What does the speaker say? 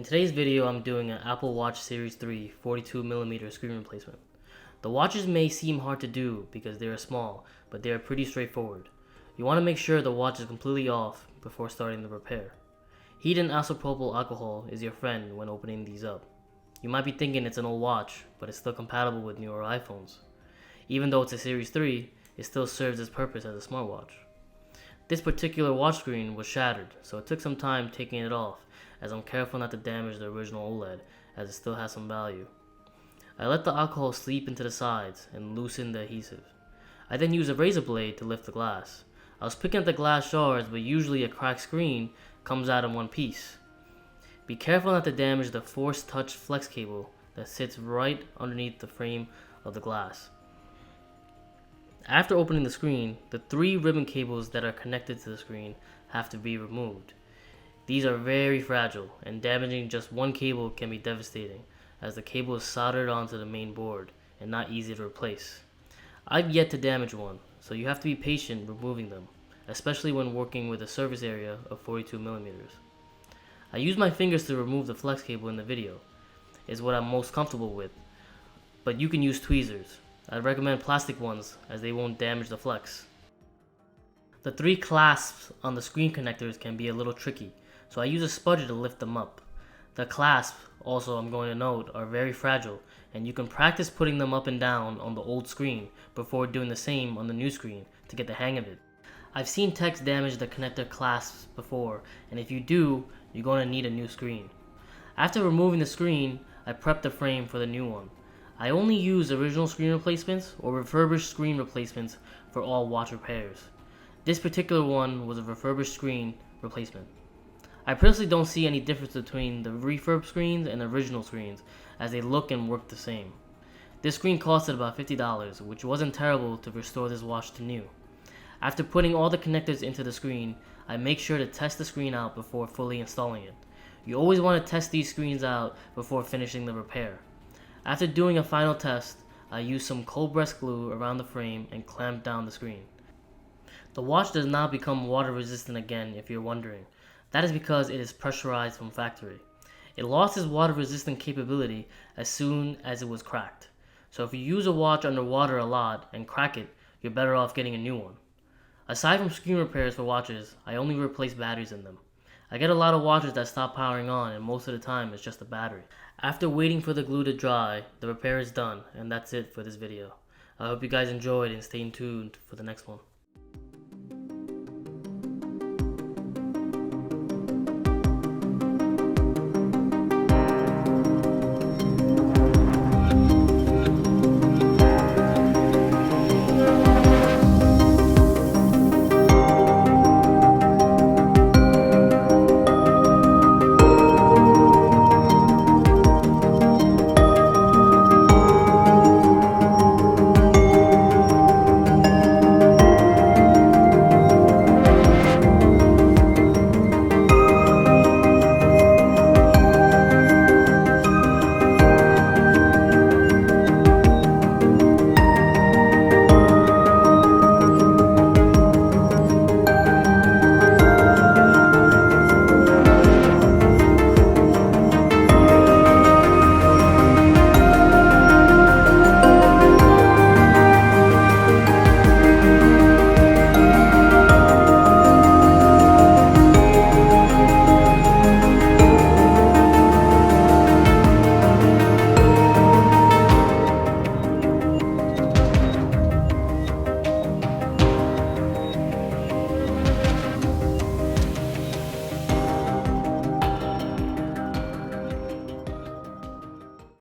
today's video, I'm doing an Apple Watch Series 3 42mm screen replacement. The watches may seem hard to do because they are small, but they are pretty straightforward. You want to make sure the watch is completely off before starting the repair. Heat and isopropyl alcohol is your friend when opening these up. You might be thinking it's an old watch, but it's still compatible with newer iPhones. Even though it's a Series 3, it still serves its purpose as a smartwatch. This particular watch screen was shattered, so it took some time taking it off, as I'm careful not to damage the original OLED, as it still has some value. I let the alcohol seep into the sides and loosen the adhesive. I then used a razor blade to lift the glass. I was picking up the glass shards, but usually a cracked screen comes out in one piece. Be careful not to damage the Force Touch flex cable that sits right underneath the frame of the glass. After opening the screen, the 3 ribbon cables that are connected to the screen have to be removed. These are very fragile, and damaging just one cable can be devastating, as the cable is soldered onto the main board and not easy to replace. I've yet to damage one, so you have to be patient removing them, especially when working with a surface area of 42mm. I use my fingers to remove the flex cable in the video. It's what I'm most comfortable with, but you can use tweezers. I'd recommend plastic ones as they won't damage the flex. The 3 clasps on the screen connectors can be a little tricky, so I use a spudger to lift them up. The clasps, also I'm going to note, are very fragile, and you can practice putting them up and down on the old screen before doing the same on the new screen to get the hang of it. I've seen techs damage the connector clasps before, and if you do, you're going to need a new screen. After removing the screen, I prep the frame for the new one. I only use original screen replacements or refurbished screen replacements for all watch repairs. This particular one was a refurbished screen replacement. I personally don't see any difference between the refurb screens and the original screens, as they look and work the same. This screen costed about $50, which wasn't terrible to restore this watch to new. After putting all the connectors into the screen, I make sure to test the screen out before fully installing it. You always want to test these screens out before finishing the repair. After doing a final test, I use some cold press glue around the frame and clamp down the screen. The watch does not become water resistant again, if you're wondering. That is because it is pressurized from factory. It lost its water resistant capability as soon as it was cracked. So if you use a watch underwater a lot and crack it, you're better off getting a new one. Aside from screen repairs for watches, I only replace batteries in them. I get a lot of watches that stop powering on, and most of the time it's just the battery. After waiting for the glue to dry, the repair is done, and that's it for this video. I hope you guys enjoyed and stay tuned for the next one.